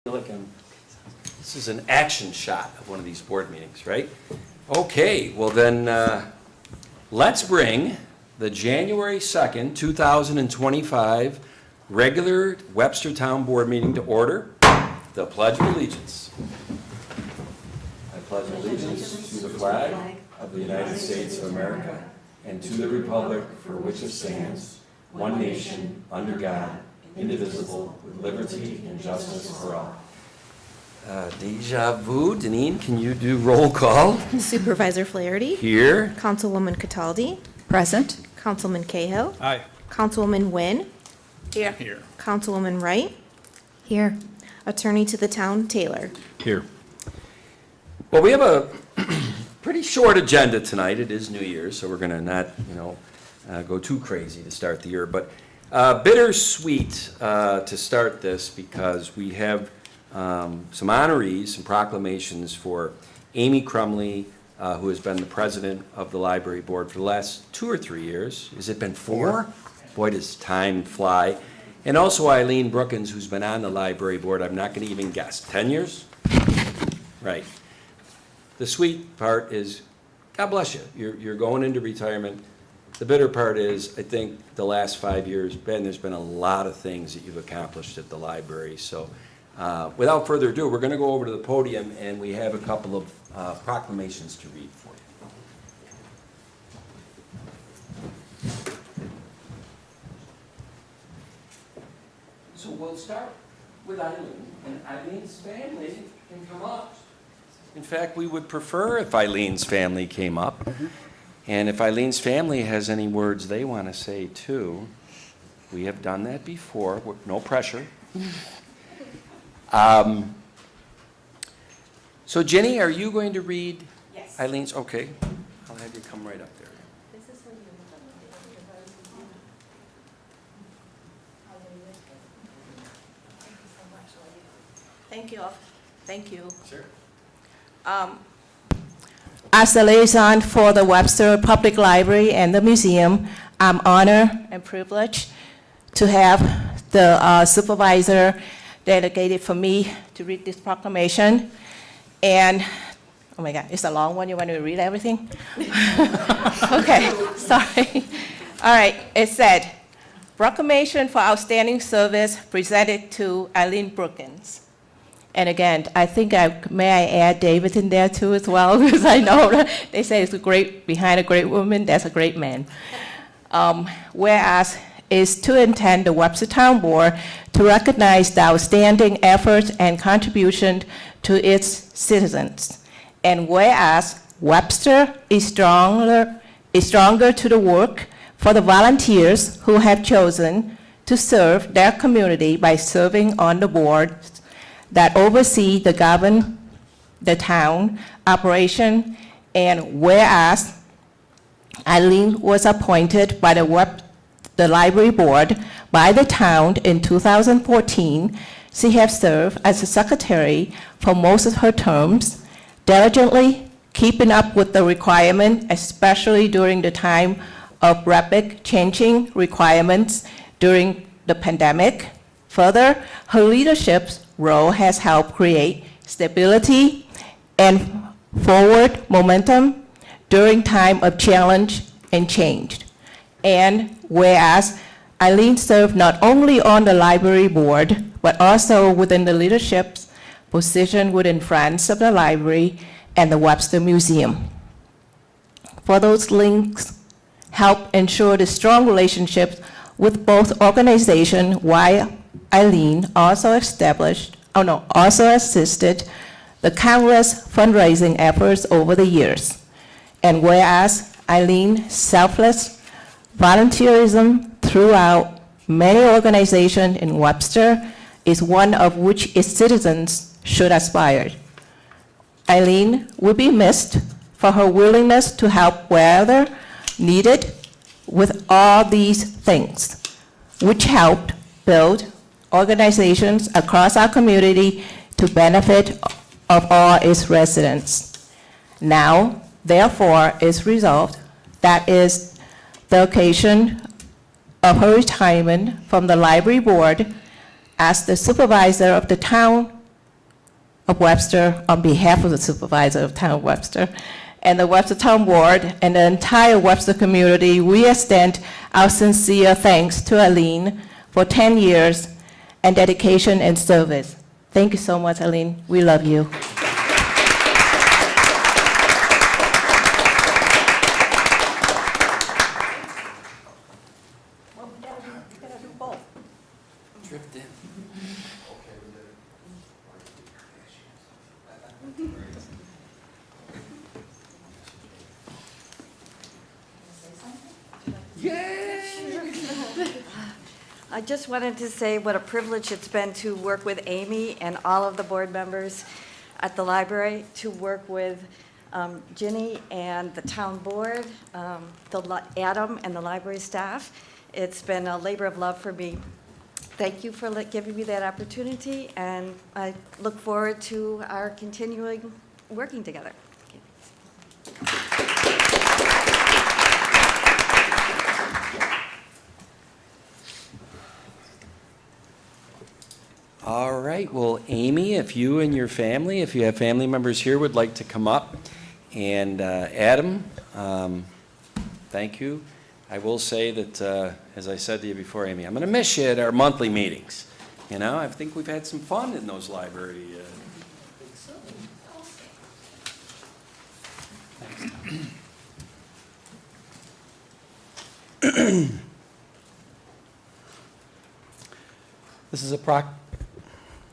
This is an action shot of one of these board meetings, right? Okay, well then, let's bring the January 2nd, 2025 regular Webster Town Board meeting to order. The Pledge of Allegiance. I pledge allegiance to the flag of the United States of America and to the republic for which it stands, one nation, under God, indivisible, with liberty and justice for all. Deja vu. Deneen, can you do roll call? Supervisor Flaherty. Here. Councilwoman Cataldi. Present. Councilman Cahill. Aye. Councilwoman Wynn. Here. Councilwoman Wright. Here. Attorney to the Town Taylor. Here. Well, we have a pretty short agenda tonight. It is New Year's, so we're going to not, go too crazy to start the year. But bittersweet to start this because we have some honorees, some proclamations for Amy Crumley, who has been the president of the library board for the last 2 or 3 years. Has it been 4? Boy, does time fly. And also Eileen Brookins, who's been on the library board, I'm not going to even guess, 10 years? Right. The sweet part is, God bless you, you're going into retirement. The bitter part is, I think the last 5 years, Ben, there's been a lot of things that you've accomplished at the library. So without further ado, we're going to go over to the podium, and we have a couple of proclamations to read for you. So we'll start with Eileen, and Eileen's family can come up. In fact, we would prefer if Eileen's family came up. And if Eileen's family has any words they want to say too, we have done that before, no pressure. So Jenny, are you going to read Yes. Eileen's? Okay, I'll have you come right up there. Thank you. Thank you. Sure. As the liaison for the Webster Public Library and the museum, I'm honored and privileged to have the supervisor delegated for me to read this proclamation. And, oh my God, it's a long one. You want to read everything? Okay, sorry. All right, it said, proclamation for outstanding service presented to Eileen Brookins. And again, I think may I add David in there too as well, because I know that they say it's behind a great woman, there's a great man. Whereas is to intend the Webster Town Board to recognize the outstanding efforts and contribution to its citizens. And whereas Webster is stronger to the work for the volunteers who have chosen to serve their community by serving on the board that oversee the town operation, and whereas Eileen was appointed by the library board by the town in 2014, she has served as a secretary for most of her terms, diligently keeping up with the requirement, especially during the time of rapid changing requirements during the pandemic. Further, her leadership role has helped create stability and forward momentum during time of challenge and change. And whereas Eileen served not only on the library board, but also within the leadership position within Friends of the Library and the Webster Museum. For those links help ensure the strong relationships with both organizations, while Eileen also assisted the countless fundraising efforts over the years. And whereas Eileen's selfless volunteerism throughout many organizations in Webster is one of which its citizens should aspire. Eileen will be missed for her willingness to help wherever needed with all these things, which helped build organizations across our community to benefit of all its residents. Now, therefore, is resolved that is the occasion of her retirement from the library board as the supervisor of the town of Webster, on behalf of the supervisor of Town of Webster, and the Webster Town Board, and the entire Webster community, we extend our sincere thanks to Eileen for 10 years and dedication and service. Thank you so much, Eileen. We love you. Drift in. I just wanted to say what a privilege it's been to work with Amy and all of the board members at the library, to work with Ginny and the town board, Adam and the library staff. It's been a labor of love for me. Thank you for giving me that opportunity, and I look forward to our continuing working together. All right, well, Amy, if you and your family, if you have family members here, would like to come up, and Adam, thank you. I will say that, as I said to you before, Amy, I'm going to miss you at our monthly meetings. You know, I think we've had some fun in those library.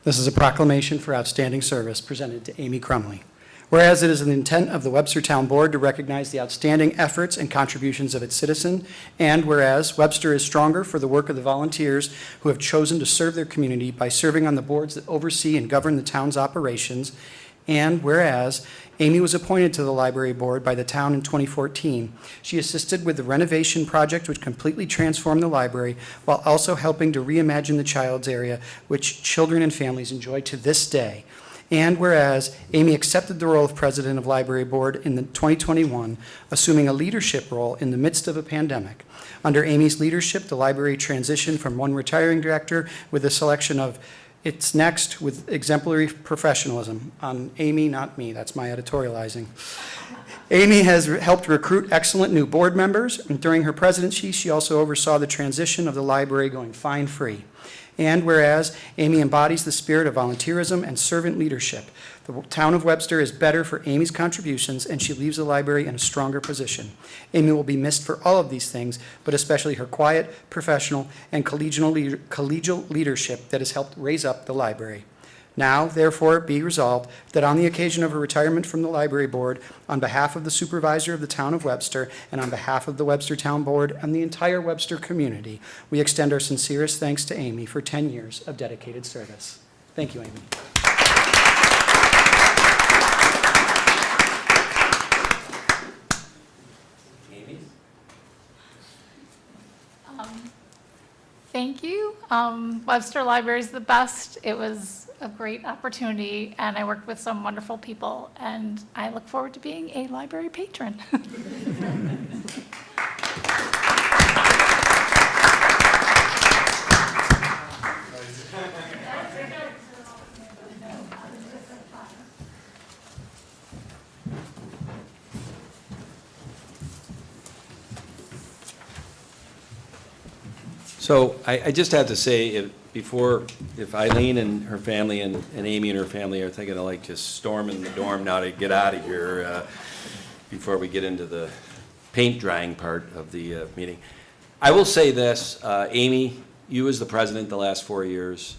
This is a proclamation for outstanding service presented to Amy Crumley. Whereas it is the intent of the Webster Town Board to recognize the outstanding efforts and contributions of its citizen, and whereas Webster is stronger for the work of the volunteers who have chosen to serve their community by serving on the boards that oversee and govern the town's operations, and whereas Amy was appointed to the library board by the town in 2014. She assisted with the renovation project which completely transformed the library while also helping to reimagine the child's area, which children and families enjoy to this day. And whereas Amy accepted the role of president of library board in 2021, assuming a leadership role in the midst of a pandemic. Under Amy's leadership, the library transitioned from one retiring director with a selection of its next with exemplary professionalism. On Amy, not me, that's my editorializing. Amy has helped recruit excellent new board members, and during her presidency, she also oversaw the transition of the library going fine-free. And whereas Amy embodies the spirit of volunteerism and servant leadership, the town of Webster is better for Amy's contributions, and she leaves the library in a stronger position. Amy will be missed for all of these things, but especially her quiet, professional, and collegial leadership that has helped raise up the library. Now, therefore, be resolved that on the occasion of her retirement from the library board, on behalf of the supervisor of the town of Webster, and on behalf of the Webster Town Board and the entire Webster community, we extend our sincerest thanks to Amy for 10 years of dedicated service. Thank you, Amy. Amy? Thank you. Webster Library is the best. It was a great opportunity, and I worked with some wonderful people, and I look forward to being a library patron. So I just have to say, if Eileen and her family and Amy and her family are thinking of like just storming the dorm now to get out of here before we get into the paint drying part of the meeting, I will say this, Amy, you as the president the last 4 years,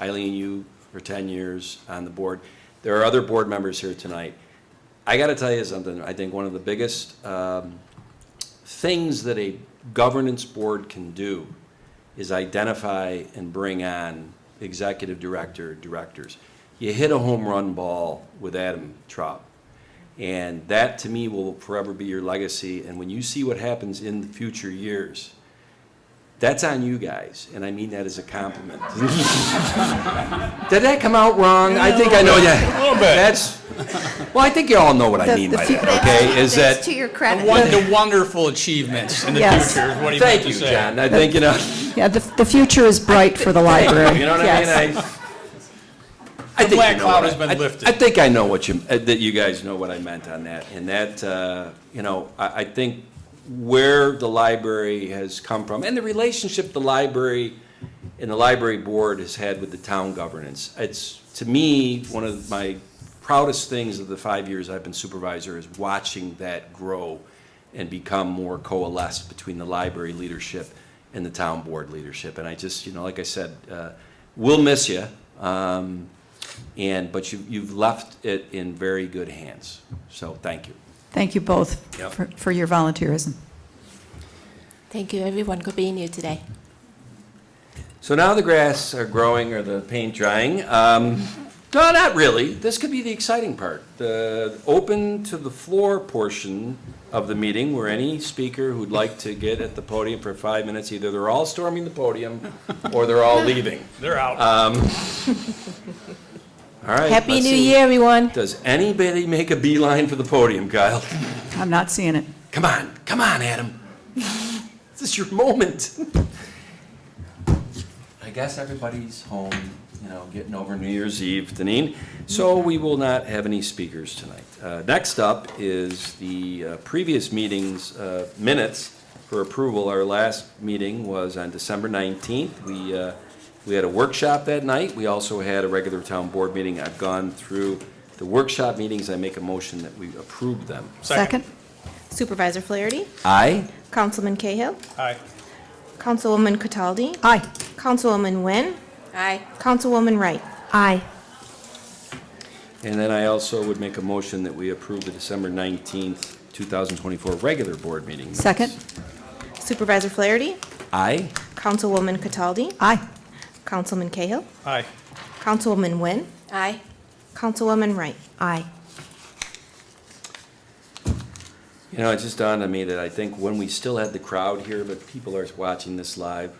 Eileen, you for 10 years on the board. There are other board members here tonight. I got to tell you something. I think one of the biggest things that a governance board can do is identify and bring on executive directors. You hit a home run ball with Adam Traub. And that, to me, will forever be your legacy. And when you see what happens in the future years, that's on you guys. And I mean that as a compliment. Did that come out wrong? I think I know that. A little bit. Well, I think you all know what I mean by that, okay? Is that, To your credit. The wonderful achievements in the Yes. future is what he meant thank to you, say. John. I think, you know. Yeah, the future is bright for the library. You know what Yes. I mean? I The think black you know cloud what has been I lifted. I think I know what you, that you guys know what I meant on that. And that, you know, I think where the library has come from, and the relationship the library and the library board has had with the town governance. It's, to me, one of my proudest things of the 5 years I've been supervisor is watching that grow and become more coalesced between the library leadership and the town board leadership. And I just, you know, like I said, we'll miss you, but you've left it in very good hands. So thank you. Thank you both Yep. for your volunteerism. Thank you, everyone, for being here today. So now the grass are growing or the paint drying. No, not really. This could be the exciting part. The open to the floor portion of the meeting where any speaker who'd like to get at the podium for 5 minutes, either they're all storming the podium or they're all leaving. They're out. All right. Happy let's New see. Year, everyone. Does anybody make a beeline for the podium, Kyle? I'm not seeing it. Come on, Adam. This is your moment. I guess everybody's home, you know, getting over New Year's Eve, Deneen. So we will not have any speakers tonight. Next up is the previous meeting's minutes for approval. Our last meeting was on December 19th. We had a workshop that night. We also had a regular town board meeting. I've gone through the workshop meetings. I make a motion that we approve them. Second? Supervisor Flaherty, Aye? Councilman Cahill, Aye. Councilwoman Cataldi, Aye. Councilwoman Nguyen, Aye. Councilwoman Wright. Aye. And then I also would make a motion that we approve the December 19th, 2024 regular board meeting. minutes. Second? Supervisor Flaherty, Aye? Councilwoman Cataldi, Aye. Councilman Cahill, Aye. Councilwoman Nguyen, Aye. Councilwoman Wright. Aye. You know, it just dawned on me that I think when we still had the crowd here, but people are watching this live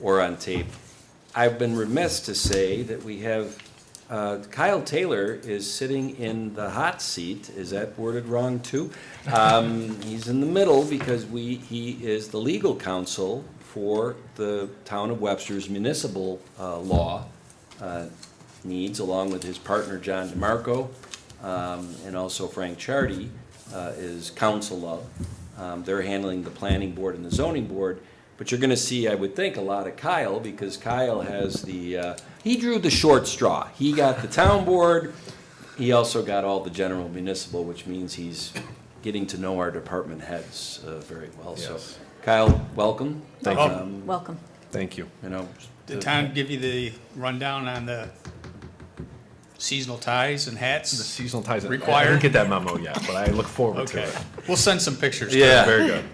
or on tape, I've been remiss to say that we have, Kyle Taylor is sitting in the hot seat. Is that worded wrong, too? He's in the middle because he is the legal counsel for the town of Webster's municipal law needs, along with his partner, John DeMarco, and also Frank Chardy is counsel of. They're handling the planning board and the zoning board. But you're going to see, I would think, a lot of Kyle, because Kyle has he drew the short straw. He got the town board. He also got all the general municipal, which means he's getting to know our department heads very well. So, Yes. Kyle, welcome. Thank you. Welcome. Thank you. You know, Did Tom give you the rundown on the seasonal ties and The hats? seasonal ties. I Required? didn't get that memo yet, but I look forward to Okay. it. We'll send some pictures. Yeah. Very good.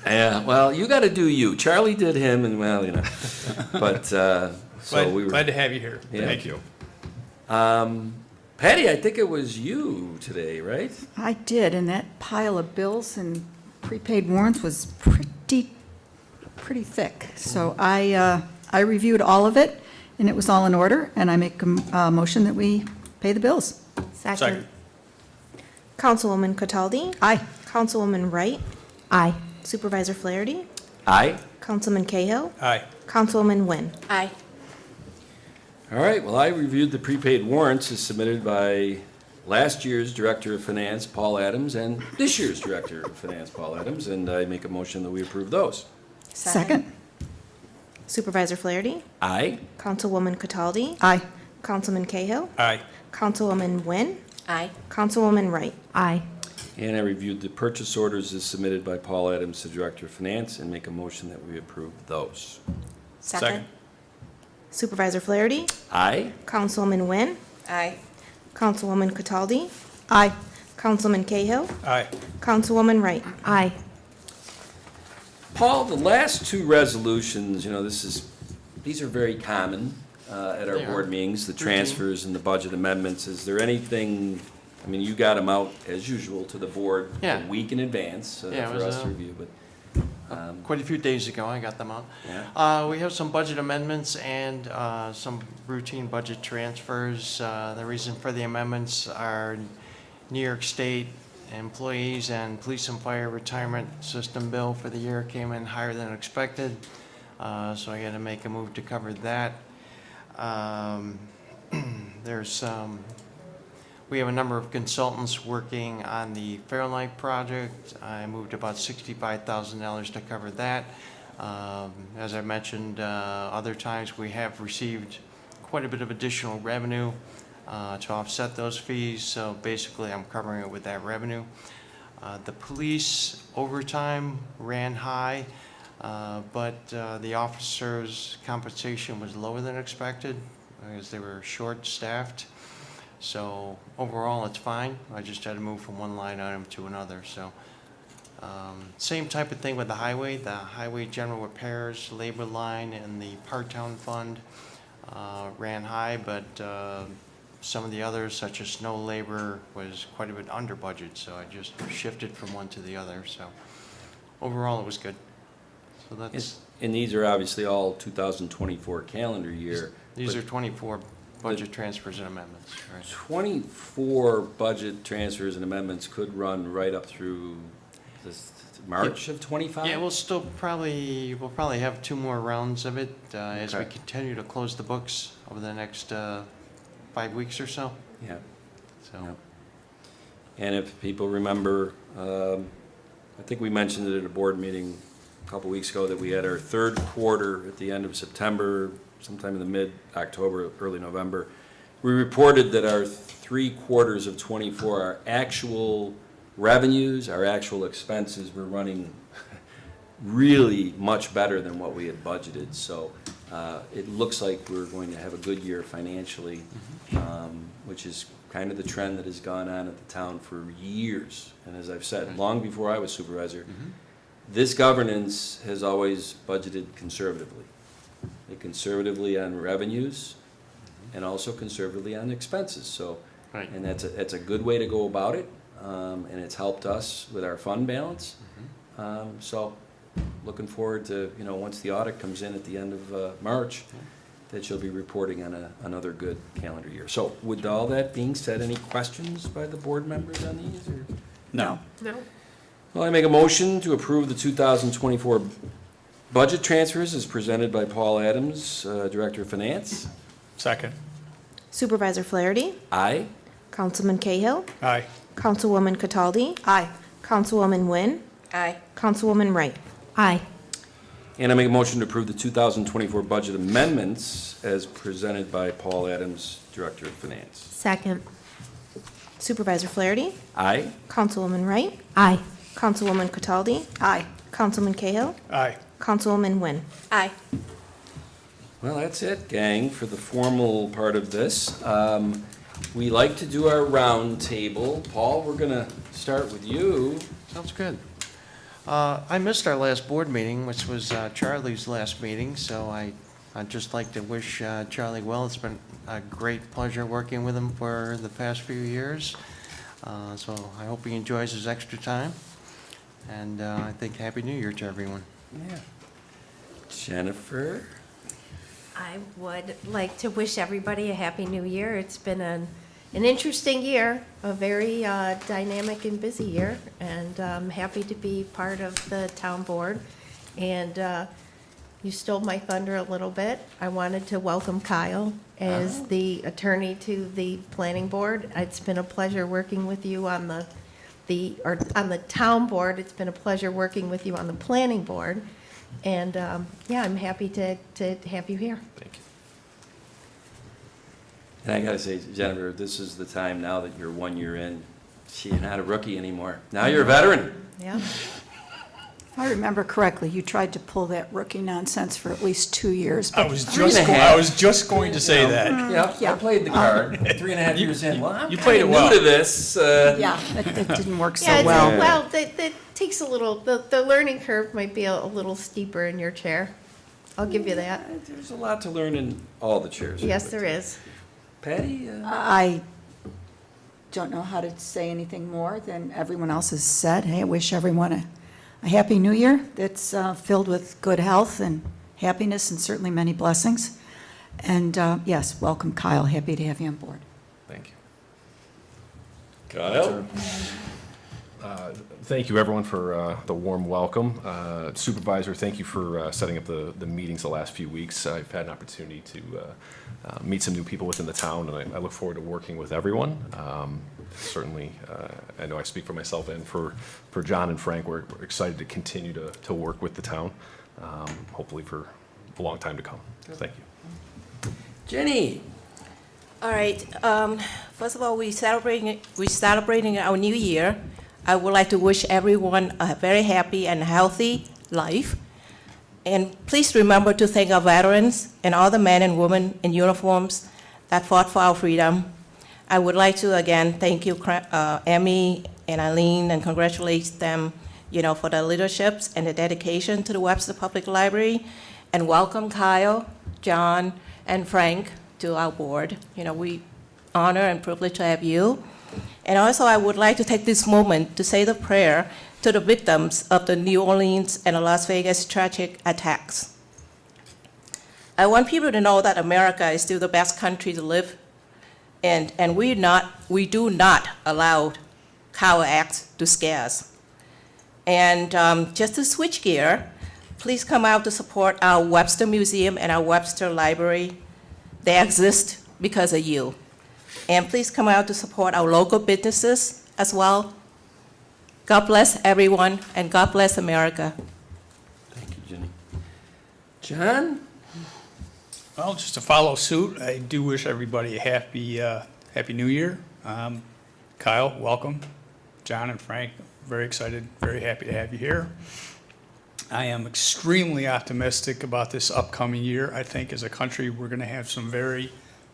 yeah. Well, you got to do you. Charlie did him, and well, you know. But so we were. Glad to have you here. Yeah. Thank you. Patty, I think it was you today, right? I did, and that pile of bills and prepaid warrants was pretty thick. So I reviewed all of it, and it was all in order, and I make a motion that we pay the bills. Second. Councilwoman Cataldi, Aye. Councilwoman Wright, Aye. Supervisor Flaherty, Aye. Councilman Cahill, Aye. Councilwoman Nguyen. Aye. All right, well, I reviewed the prepaid warrants as submitted by last year's Director of Finance, Paul Adams, and this year's Director of Finance, Paul Adams, and I make a motion that we approve those. Second? Supervisor Flaherty, Aye? Councilwoman Cataldi, Aye. Councilman Cahill, Aye. Councilwoman Nguyen, Aye. Councilwoman Wright. Aye. And I reviewed the purchase orders as submitted by Paul Adams, the Director of Finance, and make a motion that we approve those. Second. Supervisor Flaherty, Aye? Councilwoman Nguyen, Aye. Councilwoman Cataldi, Aye. Councilman Cahill, Aye. Councilwoman Wright. Aye. Paul, the last two resolutions, you know, these are very common at our board meetings, the transfers and the budget amendments. Is there anything, I mean, you got them out as usual to the board Yeah. a week in advance for Yeah, it was, us to review, but, Quite a few days ago, I got them out. yeah. We have some budget amendments and some routine budget transfers. The reason for the amendments are New York State employees and police and fire retirement system bill for the year came in higher than expected. So I got to make a move to cover that. There's, we have a number of consultants working on the Fairlight project. I moved about $65,000 to cover that. As I mentioned, other times we have received quite a bit of additional revenue to offset those fees, so basically I'm covering it with that revenue. The police overtime ran high, but the officers' compensation was lower than expected because they were short-staffed. So overall, it's fine. I just had to move from one line item to another, so. Same type of thing with the highway general repairs, labor line, and the part-town fund ran high, but some of the others, such as snow labor, was quite a bit under budget, so I just shifted from one to the other, so overall, it was good. So that's, And these are obviously all 2024 calendar year. these but are 24 budget transfers and amendments, right? 24 budget transfers and amendments could run right up through this March of 25? Yeah, we'll probably have 2 more rounds of it as we Okay. continue to close the books over the next 5 weeks or so. Yeah. So, Yeah. And if people remember, I think we mentioned it at a board meeting a couple weeks ago that we had our third quarter at the end of September, sometime in the mid-October, early November. We reported that our 3 quarters of 24, our actual revenues, our actual expenses were running really much better than what we had budgeted. So it looks like we're going to have a good year financially, which is kind of the trend that has gone on at the town for years. And as I've said, long before I was supervisor, this governance has always budgeted conservatively. Conservatively on revenues and also conservatively on expenses. So, Right. and that's a good way to go about it. And it's helped us with our fund balance. So looking forward to, once the audit comes in at the end of March, that you'll be reporting on another good calendar year. So with all that being said, any questions by the board members on these? Or? No. Well, I make a motion to approve the 2024 budget transfers as presented by Paul Adams, Director of Finance. Second. Supervisor Flaherty, Aye. Councilman Cahill, Aye. Councilwoman Cataldi, Aye. Councilwoman Wynn, Aye. Councilwoman Wright. Aye. And I make a motion to approve the 2024 budget amendments as presented by Paul Adams, Director of Finance. Second. Supervisor Flaherty, Aye. Councilwoman Wright, Aye. Councilwoman Cataldi, Aye. Councilman Cahill, Aye. Councilwoman Wynn. Aye. Well, that's it, gang, for the formal part of this. We like to do our round table. Paul, we're going to start with you. sounds good. I missed our last board meeting, which was Charlie's last meeting, so I'd just like to wish Charlie well. It's been a great pleasure working with him for the past few years. So I hope he enjoys his extra time. And I think Happy New Year to everyone. Yeah. Jennifer? I would like to wish everybody a Happy New Year. It's been an interesting year, a very dynamic and busy year, and I'm happy to be part of the town board. And you stole my thunder a little bit. I wanted to welcome Kyle as the attorney to the planning board. It's been a pleasure working with you on the town board. It's been a pleasure working with you on the planning board. And, yeah, I'm happy to have you here. Thank you. And I gotta say, Jennifer, this is the time now that you're 1 year in. You're not a rookie anymore. Now you're a veteran. Yeah. If I remember correctly, you tried to pull that rookie nonsense for at least 2 years. I but was 3.5. I was just going to say that. Yeah, I Yeah. played the card. 3.5 years in. Well, I'm you played kinda it well. new to this. Yeah, it didn't work so Yeah, it's, well. well, that takes a little, the learning curve might be a little steeper in your chair. I'll give you that. There's a lot to learn in all the chairs. Yes, there is. Patty? I don't know how to say anything more than everyone else has said. Hey, I wish everyone a happy new year that's filled with good health and happiness and certainly many blessings. And yes, welcome Kyle. Happy to have you on board. Thank you. Kyle? Thank you, everyone, for the warm welcome. Supervisor, thank you for setting up the meetings the last few weeks. I've had an opportunity to meet some new people within the town, and I look forward to working with everyone. Certainly, I know I speak for myself and for John and Frank. We're excited to continue to work with the town, hopefully for a long time to come. Thank you. Jenny? All right, first of all, we're celebrating our new year. I would like to wish everyone a very happy and healthy life. And please remember to thank our veterans and all the men and women in uniforms that fought for our freedom. I would like to again thank you, Amy and Eileen, and congratulate them, for their leaderships and their dedication to the Webster Public Library. And welcome Kyle, John, and Frank to our board. We honor and privilege to have you. And also, I would like to take this moment to say the prayer to the victims of the New Orleans and the Las Vegas tragic attacks. I want people to know that America is still the best country to live in, and we do not allow coward acts to scare us. And just to switch gear, please come out to support our Webster Museum and our Webster Library. They exist because of you. And please come out to support our local businesses as well. God bless everyone, and God bless America. Thank you, Jenny. John? Well, just to follow suit, I do wish everybody a happy New Year. Kyle, welcome. John and Frank, very excited, very happy to have you here. I am extremely optimistic about this upcoming year. I think as a country, we're going to have some very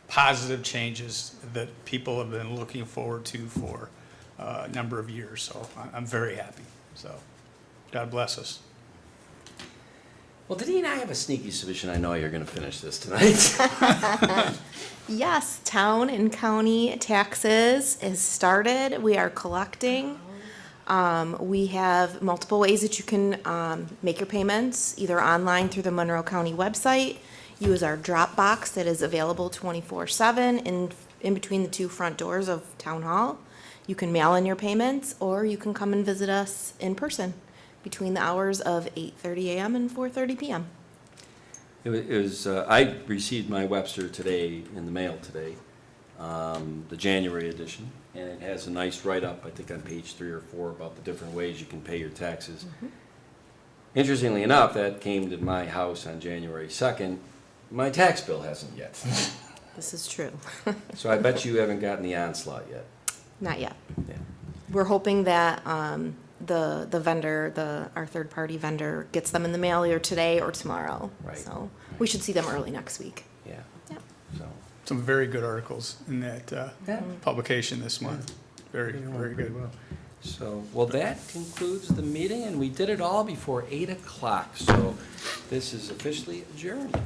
positive changes that people have been looking forward to for a number of years. So I'm very happy. So God bless us. Well, Deneen, I have a sneaky suspicion I know you're going to finish this tonight. Yes, town and county taxes is started. We are collecting. We have multiple ways that you can make your payments, either online through the Monroe County website. Use our drop box that is available 24/7 in between the two front doors of Town Hall. You can mail in your payments, or you can come and visit us in person between the hours of 8:30 a.m. and 4:30 p.m. I received my Webster today, in the mail today, the January edition, and it has a nice write-up, I think on page 3 or 4, about the different ways you can pay your taxes. Interestingly enough, that came to my house on January 2nd. My tax bill hasn't yet. This is true. So I bet you haven't gotten the onslaught yet. Not yet. Yeah. We're hoping that the vendor, our third-party vendor, gets them in the mail either today or tomorrow. Right. So we should see them early next week. Yeah. Yeah. So, Some very good articles in that publication this month. Very, very good. well, that concludes the meeting, and we did it all before 8 o'clock. So this is officially adjourned.